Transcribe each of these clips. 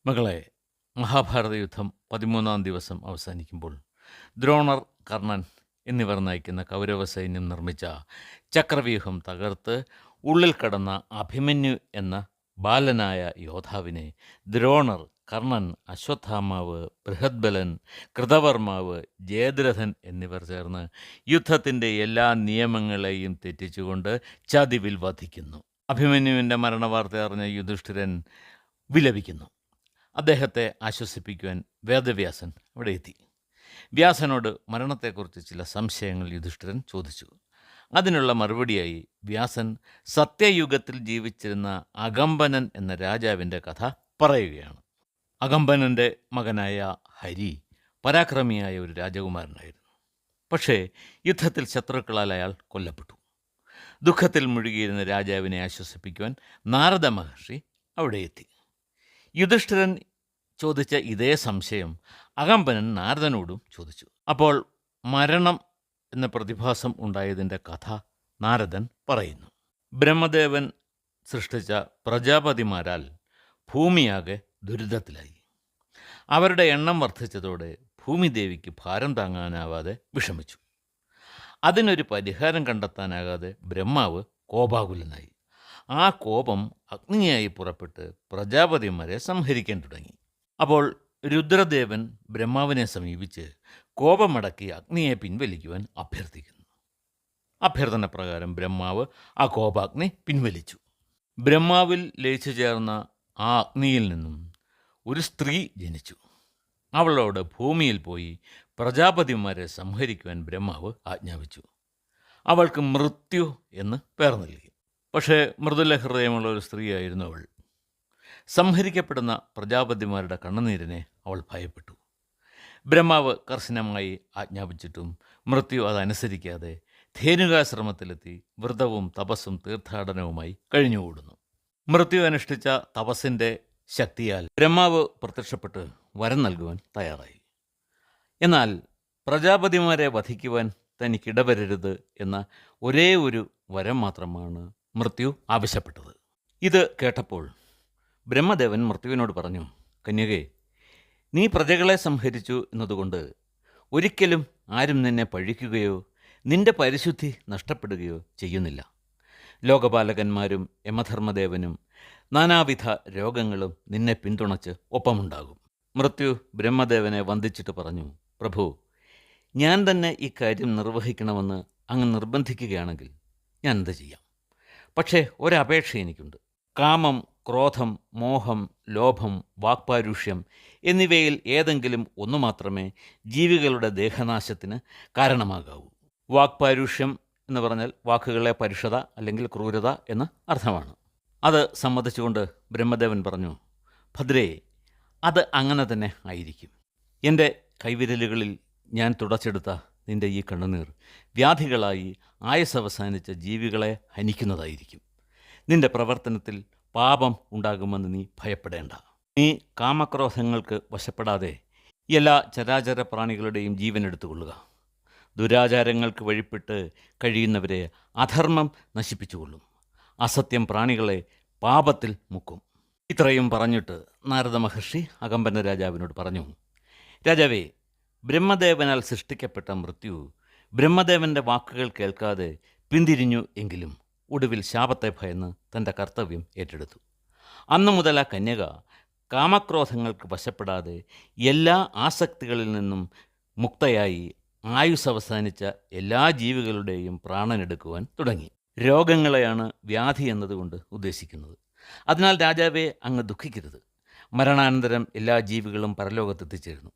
മകളെ, മഹാഭാരത യുദ്ധം 13-ാം ദിവസം അവസാനിക്കുമ്പോൾ ദ്രോണർ, കർണൻ എന്നിവർ നയിക്കുന്ന കൗരവ സൈന്യം നിർമ്മിച്ച ചക്രവ്യൂഹം തകർത്ത് ഉള്ളിൽ കടന്ന അഭിമന്യു എന്ന ബാലനായ യോദ്ധാവിനെ ദ്രോണർ, കർണൻ, അശ്വത്ഥാമാവ്, ബൃഹദ്ബലൻ, കൃതവർമാവ്, ജയദ്രഥൻ എന്നിവർ ചേർന്ന് യുദ്ധത്തിൻ്റെ എല്ലാ നിയമങ്ങളെയും തെറ്റിച്ചുകൊണ്ട് ചതിവിൽ വധിക്കുന്നു. അഭിമന്യുവിൻ്റെ മരണവാർത്ത അറിഞ്ഞ യുധിഷ്ഠിരൻ വിലപിക്കുന്നു. അദ്ദേഹത്തെ ആശ്വസിപ്പിക്കുവാൻ വേദവ്യാസൻ അവിടെ എത്തി. വ്യാസനോട് മരണത്തെക്കുറിച്ച് ചില സംശയങ്ങൾ യുധിഷ്ഠിരൻ ചോദിച്ചു. അതിനുള്ള മറുപടിയായി വ്യാസൻ സത്യയുഗത്തിൽ ജീവിച്ചിരുന്ന അകമ്പനൻ എന്ന രാജാവിൻ്റെ കഥ പറയുകയാണ്. അകമ്പനൻ്റെ മകനായ ഹരി പരാക്രമിയായ ഒരു രാജകുമാരനായിരുന്നു. പക്ഷേ യുദ്ധത്തിൽ ശത്രുക്കളാൽ അയാൾ കൊല്ലപ്പെട്ടു. ദുഃഖത്തിൽ മുഴുകിയിരുന്ന രാജാവിനെ ആശ്വസിപ്പിക്കുവാൻ നാരദ മഹർഷി അവിടെ എത്തി. യുധിഷ്ഠിരൻ ചോദിച്ച ഇതേ സംശയം അകമ്പനൻ നാരദനോടും ചോദിച്ചു. അപ്പോൾ മരണം എന്ന പ്രതിഭാസം ഉണ്ടായതിൻ്റെ കഥ നാരദൻ പറയുന്നു. ബ്രഹ്മദേവൻ സൃഷ്ടിച്ച പ്രജാപതിമാരാൽ ഭൂമിയാകെ ദുരിതത്തിലായി. അവരുടെ എണ്ണം വർദ്ധിച്ചതോടെ ഭൂമിദേവിക്ക് ഭാരം താങ്ങാനാവാതെ വിഷമിച്ചു. അതിനൊരു പരിഹാരം കണ്ടെത്താനാകാതെ ബ്രഹ്മാവ് കോപാകുലനായി. ആ കോപം അഗ്നിയായി പുറപ്പെട്ട് പ്രജാപതിമാരെ സംഹരിക്കാൻ തുടങ്ങി. അപ്പോൾ രുദ്രദേവൻ ബ്രഹ്മാവിനെ സമീപിച്ച് കോപമടക്കി അഗ്നിയെ പിൻവലിക്കുവാൻ അഭ്യർത്ഥിക്കുന്നു. അഭ്യർത്ഥന പ്രകാരം ബ്രഹ്മാവ് ആ കോപാഗ്നി പിൻവലിച്ചു. ബ്രഹ്മാവിൽ ലയിച്ചു ചേർന്ന ആ അഗ്നിയിൽ നിന്നും ഒരു സ്ത്രീ ജനിച്ചു. അവളോട് ഭൂമിയിൽ പോയി പ്രജാപതിമാരെ സംഹരിക്കുവാൻ ബ്രഹ്മാവ് ആജ്ഞാപിച്ചു. അവൾക്ക് മൃത്യു എന്ന് പേർ നൽകി. പക്ഷേ മൃദുല ഹൃദയമുള്ള ഒരു സ്ത്രീയായിരുന്നു അവൾ. സംഹരിക്കപ്പെടുന്ന പ്രജാപതിമാരുടെ കണ്ണുനീരിനെ അവൾ ഭയപ്പെട്ടു. ബ്രഹ്മാവ് കർശനമായി ആജ്ഞാപിച്ചിട്ടും മൃത്യു അതനുസരിക്കാതെ ധേനുകാശ്രമത്തിലെത്തി വ്രതവും തപസ്സും തീർത്ഥാടനവുമായി കഴിഞ്ഞുകൂടുന്നു. മൃത്യു അനുഷ്ഠിച്ച തപസ്സിൻ്റെ ശക്തിയാൽ ബ്രഹ്മാവ് പ്രത്യക്ഷപ്പെട്ട് വരം നൽകുവാൻ തയ്യാറായി. എന്നാൽ പ്രജാപതിമാരെ വധിക്കുവാൻ തനിക്കിടവരരുത് എന്ന ഒരേ ഒരു വരം മാത്രമാണ് മൃത്യു ആവശ്യപ്പെട്ടത്. ഇത് കേട്ടപ്പോൾ ബ്രഹ്മദേവൻ മൃത്യുവിനോട് പറഞ്ഞു, കന്യകേ, നീ പ്രജകളെ സംഹരിച്ചു എന്നതുകൊണ്ട് ഒരിക്കലും ആരും നിന്നെ പഴിക്കുകയോ നിന്റെ പരിശുദ്ധി നഷ്ടപ്പെടുകയോ ചെയ്യുന്നില്ല. ലോകപാലകന്മാരും യമധർമ്മദേവനും നാനാവിധ രോഗങ്ങളും നിന്നെ പിന്തുണച്ച് ഒപ്പമുണ്ടാകും. മൃത്യു ബ്രഹ്മദേവനെ വന്ദിച്ചിട്ട് പറഞ്ഞു, പ്രഭു, ഞാൻ തന്നെ ഈ കാര്യം നിർവഹിക്കണമെന്ന് അങ്ങ് നിർബന്ധിക്കുകയാണെങ്കിൽ ഞാൻ എന്ത് ചെയ്യാം? പക്ഷേ ഒരപേക്ഷ എനിക്കുണ്ട്. കാമം, ക്രോധം, മോഹം, ലോഭം, വാക്പാരുഷ്യം എന്നിവയിൽ ഏതെങ്കിലും ഒന്നു മാത്രമേ ജീവികളുടെ ദേഹനാശത്തിന് കാരണമാകാവൂ. വാക്പാരുഷ്യം എന്ന് പറഞ്ഞാൽ വാക്കുകളെ പരുഷത അല്ലെങ്കിൽ ക്രൂരത എന്ന് അർത്ഥമാണ്. അത് സമ്മതിച്ചുകൊണ്ട് ബ്രഹ്മദേവൻ പറഞ്ഞു, ഭദ്രേ, അത് അങ്ങനെ തന്നെ ആയിരിക്കും. എൻ്റെ കൈവിരലുകളിൽ ഞാൻ തുടച്ചെടുത്ത നിൻ്റെ ഈ കണ്ണുനീർ വ്യാധികളായി ആയുസ്സവസാനിച്ച ജീവികളെ ഹനിക്കുന്നതായിരിക്കും. നിൻ്റെ പ്രവർത്തനത്തിൽ പാപം ഉണ്ടാകുമെന്ന് നീ ഭയപ്പെടേണ്ട. നീ കാമക്രോധങ്ങൾക്ക് വശപ്പെടാതെ എല്ലാ ചരാചര പ്രാണികളുടെയും ജീവൻ എടുത്തുകൊള്ളുക. ദുരാചാരങ്ങൾക്ക് വഴിപ്പെട്ട് കഴിയുന്നവരെ അധർമ്മം നശിപ്പിച്ചുകൊള്ളും. അസത്യം പ്രാണികളെ പാപത്തിൽ മുക്കും. ഇത്രയും പറഞ്ഞിട്ട് നാരദ മഹർഷി അകമ്പന രാജാവിനോട് പറഞ്ഞു, രാജാവേ, ബ്രഹ്മദേവനാൽ സൃഷ്ടിക്കപ്പെട്ട മൃത്യു ബ്രഹ്മദേവൻ്റെ വാക്കുകൾ കേൾക്കാതെ പിന്തിരിഞ്ഞു എങ്കിലും ഒടുവിൽ ശാപത്തെ ഭയന്ന് തൻ്റെ കർത്തവ്യം ഏറ്റെടുത്തു. അന്നു മുതൽ ആ കന്യക കാമക്രോധങ്ങൾക്ക് വശപ്പെടാതെ എല്ലാ ആസക്തികളിൽ നിന്നും മുക്തയായി ആയുസ് അവസാനിച്ച എല്ലാ ജീവികളുടെയും പ്രാണനെടുക്കുവാൻ തുടങ്ങി. രോഗങ്ങളെയാണ് വ്യാധി എന്നതുകൊണ്ട് ഉദ്ദേശിക്കുന്നത്. അതിനാൽ രാജാവെ, അങ്ങ് ദുഃഖിക്കരുത്. മരണാനന്തരം എല്ലാ ജീവികളും പരലോകത്തെത്തിച്ചേരുന്നു.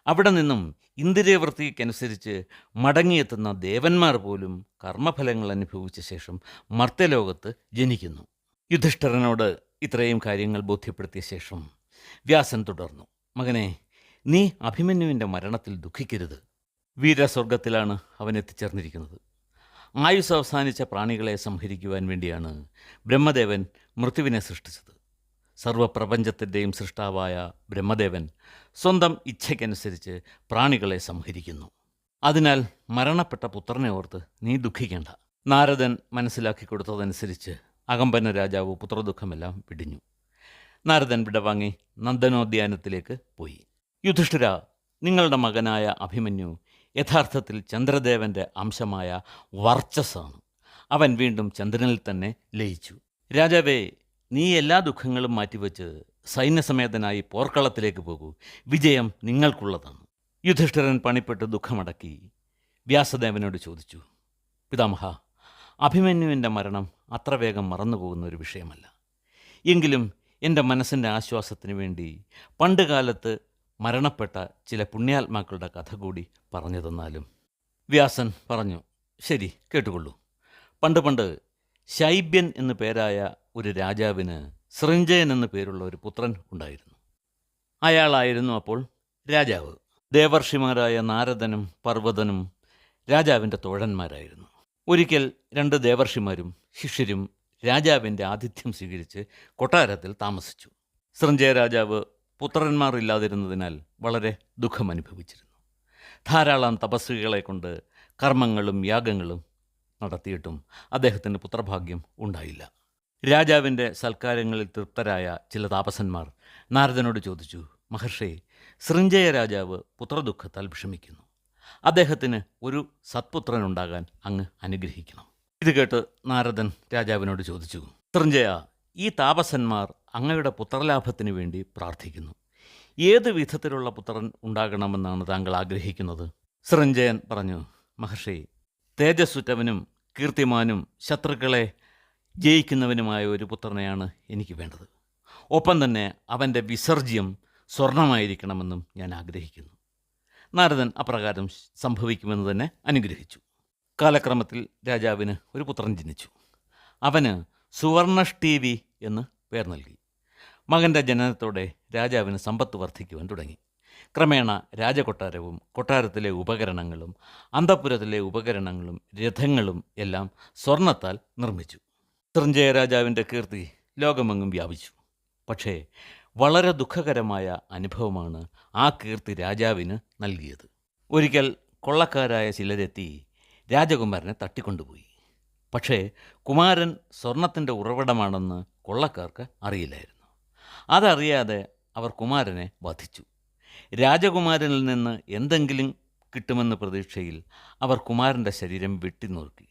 അവിടെ നിന്നും ഇന്ദ്രിയവൃത്തിക്കനുസരിച്ച് മടങ്ങിയെത്തുന്ന ദേവന്മാർ പോലും കർമ്മഫലങ്ങൾ അനുഭവിച്ച ശേഷം മർത്യലോകത്ത് ജനിക്കുന്നു. യുധിഷ്ഠിരനോട് ഇത്രയും കാര്യങ്ങൾ ബോധ്യപ്പെടുത്തിയ ശേഷം വ്യാസൻ തുടർന്നു, മകനെ, നീ അഭിമന്യുവിൻ്റെ മരണത്തിൽ ദുഃഖിക്കരുത്. വീരസ്വർഗത്തിലാണ് അവൻ എത്തിച്ചേർന്നിരിക്കുന്നത്. ആയുസ് അവസാനിച്ച പ്രാണികളെ സംഹരിക്കുവാൻ വേണ്ടിയാണ് ബ്രഹ്മദേവൻ മൃത്യുവിനെ സൃഷ്ടിച്ചത്. സർവപ്രപഞ്ചത്തിൻ്റെയും സൃഷ്ടാവായ ബ്രഹ്മദേവൻ സ്വന്തം ഇച്ഛയ്ക്കനുസരിച്ച് പ്രാണികളെ സംഹരിക്കുന്നു. അതിനാൽ മരണപ്പെട്ട പുത്രനെ ഓർത്ത് നീ ദുഃഖിക്കേണ്ട. നാരദൻ മനസ്സിലാക്കി കൊടുത്തതനുസരിച്ച് അകമ്പന രാജാവ് പുത്രദുഃഖമെല്ലാം പിടിഞ്ഞു. നാരദൻ വിടവാങ്ങി നന്ദനോദ്യാനത്തിലേക്ക് പോയി. യുധിഷ്ഠിര, നിങ്ങളുടെ മകനായ അഭിമന്യു യഥാർത്ഥത്തിൽ ചന്ദ്രദേവൻ്റെ അംശമായ വർച്ചസ്സാണ്. അവൻ വീണ്ടും ചന്ദ്രനിൽ തന്നെ ലയിച്ചു. രാജാവേ, നീ എല്ലാ ദുഃഖങ്ങളും മാറ്റിവെച്ച് സൈന്യസമേതനായി പോർക്കളത്തിലേക്ക് പോകൂ. വിജയം നിങ്ങൾക്കുള്ളതാണ്. യുധിഷ്ഠിരൻ പണിപ്പെട്ട് ദുഃഖമടക്കി വ്യാസദേവനോട് ചോദിച്ചു, പിതാമഹ, അഭിമന്യുവിൻ്റെ മരണം അത്ര വേഗം മറന്നുപോകുന്ന ഒരു വിഷയമല്ല. എങ്കിലും എൻ്റെ മനസ്സിൻ്റെ ആശ്വാസത്തിന് വേണ്ടി പണ്ടുകാലത്ത് മരണപ്പെട്ട ചില പുണ്യാത്മാക്കളുടെ കഥ കൂടി പറഞ്ഞു തന്നാലും. വ്യാസൻ പറഞ്ഞു, ശരി, കേട്ടുകൊള്ളൂ. പണ്ട് ശൈബ്യൻ എന്നു പേരായ ഒരു രാജാവിന് സൃഞ്ജയൻ എന്നു പേരുള്ള ഒരു പുത്രൻ ഉണ്ടായിരുന്നു. അയാളായിരുന്നു അപ്പോൾ രാജാവ്. ദേവർഷിമാരായ നാരദനും പർവ്വതനും രാജാവിൻ്റെ തോഴന്മാരായിരുന്നു. ഒരിക്കൽ 2 ദേവർഷിമാരും ശിഷ്യരും രാജാവിൻ്റെ ആതിഥ്യം സ്വീകരിച്ച് കൊട്ടാരത്തിൽ താമസിച്ചു. സൃഞ്ജയ രാജാവ് പുത്രന്മാർ ഇല്ലാതിരുന്നതിനാൽ വളരെ ദുഃഖമനുഭവിച്ചിരുന്നു. ധാരാളം തപസ്വികളെ കൊണ്ട് കർമ്മങ്ങളും യാഗങ്ങളും നടത്തിയിട്ടും അദ്ദേഹത്തിന് പുത്രഭാഗ്യം ഉണ്ടായില്ല. രാജാവിൻ്റെ സൽക്കാരങ്ങളിൽ തൃപ്തരായ ചില താപസന്മാർ നാരദനോട് ചോദിച്ചു, മഹർഷി, സൃഞ്ജയ രാജാവ് പുത്രദുഃഖത്താൽ വിഷമിക്കുന്നു. അദ്ദേഹത്തിന് ഒരു സത്പുത്രനുണ്ടാകാൻ അങ്ങ് അനുഗ്രഹിക്കണം. ഇത് കേട്ട് നാരദൻ രാജാവിനോട് ചോദിച്ചു, സൃഞ്ജയ, ഈ താപസന്മാർ അങ്ങയുടെ പുത്രലാഭത്തിന് വേണ്ടി പ്രാർത്ഥിക്കുന്നു. ഏത് വിധത്തിലുള്ള പുത്രൻ ഉണ്ടാകണമെന്നാണ് താങ്കൾ ആഗ്രഹിക്കുന്നത്? സൃഞ്ജയൻ പറഞ്ഞു, മഹർഷി, തേജസ്സുറ്റവനും കീർത്തിമാനും ശത്രുക്കളെ ജയിക്കുന്നവനുമായ ഒരു പുത്രനെയാണ് എനിക്ക് വേണ്ടത്. ഒപ്പം തന്നെ അവൻ്റെ വിസർജ്യം സ്വർണമായിരിക്കണമെന്നും ഞാൻ ആഗ്രഹിക്കുന്നു. നാരദൻ അപ്രകാരം സംഭവിക്കുമെന്ന് തന്നെ അനുഗ്രഹിച്ചു. കാലക്രമത്തിൽ രാജാവിന് ഒരു പുത്രൻ ജനിച്ചു. അവന് സുവർണഷ്ടീവി എന്ന് പേർ നൽകി. മകൻ്റെ ജനനത്തോടെ രാജാവിന് സമ്പത്ത് വർദ്ധിക്കുവാൻ തുടങ്ങി. ക്രമേണ രാജകൊട്ടാരവും കൊട്ടാരത്തിലെ ഉപകരണങ്ങളും അന്തഃപുരത്തിലെ ഉപകരണങ്ങളും രഥങ്ങളും എല്ലാം സ്വർണത്താൽ നിർമ്മിച്ചു. സൃഞ്ജയ രാജാവിൻ്റെ കീർത്തി ലോകമെങ്ങും വ്യാപിച്ചു. പക്ഷേ വളരെ ദുഃഖകരമായ അനുഭവമാണ് ആ കീർത്തി രാജാവിന് നൽകിയത്. ഒരിക്കൽ കൊള്ളക്കാരായ ചിലരെത്തി രാജകുമാരനെ തട്ടിക്കൊണ്ടുപോയി. പക്ഷേ കുമാരൻ സ്വർണത്തിൻ്റെ ഉറവിടമാണെന്ന് കൊള്ളക്കാർക്ക് അറിയില്ലായിരുന്നു. അതറിയാതെ അവർ കുമാരനെ വധിച്ചു. രാജകുമാരനിൽ നിന്ന് എന്തെങ്കിലും കിട്ടുമെന്ന പ്രതീക്ഷയിൽ അവർ കുമാരൻ്റെ ശരീരം വെട്ടിനുറുക്കി.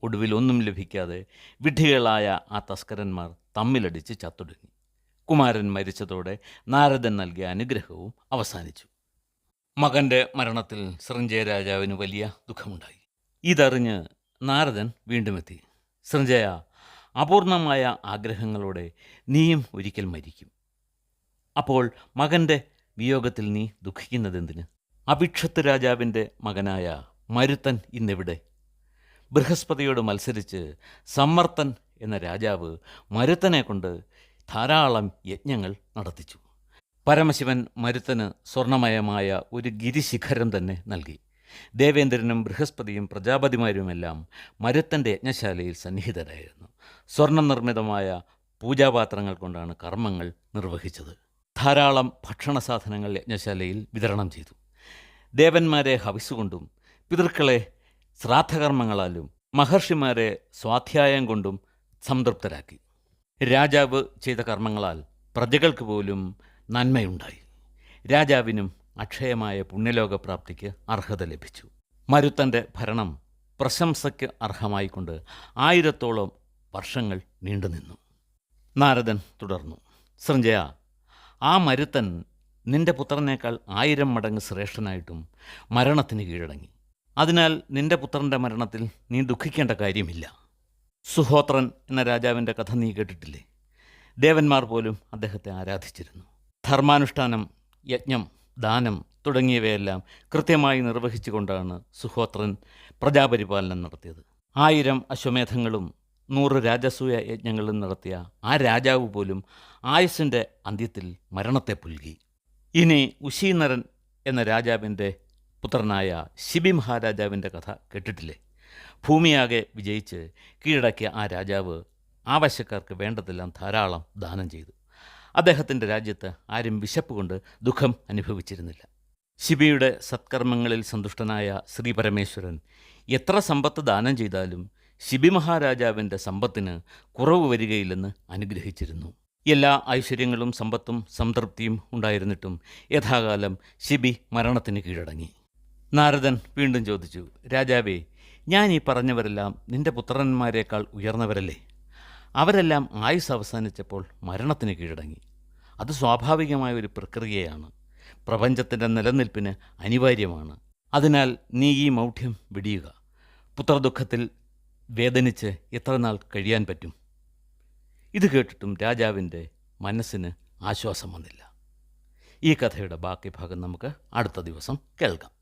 ഒടുവിൽ ഒന്നും ലഭിക്കാതെ വിഡ്ഢികളായ ആ തസ്കരന്മാർ തമ്മിലടിച്ച് ചത്തൊടുങ്ങി. കുമാരൻ മരിച്ചതോടെ നാരദൻ നൽകിയ അനുഗ്രഹവും അവസാനിച്ചു. മകൻ്റെ മരണത്തിൽ സൃഞ്ജയ രാജാവിന് വലിയ ദുഃഖമുണ്ടായി. ഇതറിഞ്ഞ് നാരദൻ വീണ്ടുമെത്തി. സൃഞ്ജയ, അപൂർണമായ ആഗ്രഹങ്ങളോടെ നീയും ഒരിക്കൽ മരിക്കും. അപ്പോൾ മകൻ്റെ വിയോഗത്തിൽ നീ ദുഃഖിക്കുന്നതെന്തിന്? അഭിക്ഷത്ത് രാജാവിൻ്റെ മകനായ മരുത്തൻ ഇന്നെവിടെ? ബൃഹസ്പതിയോട് മത്സരിച്ച് സമ്മർത്തൻ എന്ന രാജാവ് മരുത്തനെ കൊണ്ട് ധാരാളം യജ്ഞങ്ങൾ നടത്തിച്ചു. പരമശിവൻ മരുത്തന് സ്വർണമയമായ ഒരു ഗിരിശിഖരം തന്നെ നൽകി. ദേവേന്ദ്രനും ബൃഹസ്പതിയും പ്രജാപതിമാരുമെല്ലാം മരുത്തൻ്റെ യജ്ഞശാലയിൽ സന്നിഹിതരായിരുന്നു. സ്വർണ്ണ നിർമ്മിതമായ പൂജാപാത്രങ്ങൾ കൊണ്ടാണ് കർമ്മങ്ങൾ നിർവഹിച്ചത്. ധാരാളം ഭക്ഷണ സാധനങ്ങൾ യജ്ഞശാലയിൽ വിതരണം ചെയ്തു. ദേവന്മാരെ ഹവിസുകൊണ്ടും പിതൃക്കളെ ശ്രാദ്ധകർമ്മങ്ങളാലും മഹർഷിമാരെ സ്വാധ്യായം കൊണ്ടും സംതൃപ്തരാക്കി. രാജാവ് ചെയ്ത കർമ്മങ്ങളാൽ പ്രജകൾക്ക് പോലും നന്മയുണ്ടായി. രാജാവിനും അക്ഷയമായ പുണ്യലോകപ്രാപ്തിക്ക് അർഹത ലഭിച്ചു. മരുത്തൻ്റെ ഭരണം പ്രശംസയ്ക്ക് അർഹമായിക്കൊണ്ട് 1000ഓളം വർഷങ്ങൾ നീണ്ടുനിന്നു. നാരദൻ തുടർന്നു, സൃഞ്ജയ, ആ മരുത്തൻ നിന്റെ പുത്രനേക്കാൾ 1000 മടങ്ങ് ശ്രേഷ്ഠനായിട്ടും മരണത്തിന് കീഴടങ്ങി. അതിനാൽ നിന്റെ പുത്രൻ്റെ മരണത്തിൽ നീ ദുഃഖിക്കേണ്ട കാര്യമില്ല. സുഹോത്രൻ എന്ന രാജാവിൻ്റെ കഥ നീ കേട്ടിട്ടില്ലേ? ദേവന്മാർ പോലും അദ്ദേഹത്തെ ആരാധിച്ചിരുന്നു. ധർമാനുഷ്ഠാനം, യജ്ഞം, ദാനം തുടങ്ങിയവയെല്ലാം കൃത്യമായി നിർവഹിച്ചുകൊണ്ടാണ് സുഹോത്രൻ പ്രജാപരിപാലനം നടത്തിയത്. 1000 അശ്വമേധങ്ങളും 100 രാജസൂയ യജ്ഞങ്ങളും നടത്തിയ ആ രാജാവ് പോലും ആയുസ്സിൻ്റെ അന്ത്യത്തിൽ മരണത്തെ പുൽകി. ഇനി ഉശീനരൻ എന്ന രാജാവിൻ്റെ പുത്രനായ ശിബി മഹാരാജാവിൻ്റെ കഥ കേട്ടിട്ടില്ലേ? ഭൂമിയാകെ വിജയിച്ച് കീഴടക്കിയ ആ രാജാവ് ആവശ്യക്കാർക്ക് വേണ്ടതെല്ലാം ധാരാളം ദാനം ചെയ്തു. അദ്ദേഹത്തിൻ്റെ രാജ്യത്ത് ആരും വിശപ്പ് കൊണ്ട് ദുഃഖം അനുഭവിച്ചിരുന്നില്ല. ശിബിയുടെ സത്കർമ്മങ്ങളിൽ സന്തുഷ്ടനായ ശ്രീ പരമേശ്വരൻ എത്ര സമ്പത്ത് ദാനം ചെയ്താലും ശിബി മഹാരാജാവിൻ്റെ സമ്പത്തിന് കുറവ് വരികയില്ലെന്ന് അനുഗ്രഹിച്ചിരുന്നു. എല്ലാ ഐശ്വര്യങ്ങളും സമ്പത്തും സംതൃപ്തിയും ഉണ്ടായിരുന്നിട്ടും യഥാകാലം ശിബി മരണത്തിന് കീഴടങ്ങി. നാരദൻ വീണ്ടും ചോദിച്ചു, രാജാവേ, ഞാൻ ഈ പറഞ്ഞവരെല്ലാം നിന്റെ പുത്രന്മാരെക്കാൾ ഉയർന്നവരല്ലേ? അവരെല്ലാം ആയുസ് അവസാനിച്ചപ്പോൾ മരണത്തിന് കീഴടങ്ങി. അത് സ്വാഭാവികമായ ഒരു പ്രക്രിയയാണ്, പ്രപഞ്ചത്തിൻ്റെ നിലനിൽപ്പിന് അനിവാര്യമാണ്. അതിനാൽ നീ ഈ മൗഢ്യം വെടിയുക. പുത്രദുഃഖത്തിൽ വേദനിച്ച് എത്ര നാൾ കഴിയാൻ പറ്റും? ഇത് കേട്ടിട്ടും രാജാവിൻ്റെ മനസ്സിന് ആശ്വാസം വന്നില്ല. ഈ കഥയുടെ ബാക്കി ഭാഗം നമുക്ക് അടുത്ത ദിവസം കേൾക്കാം.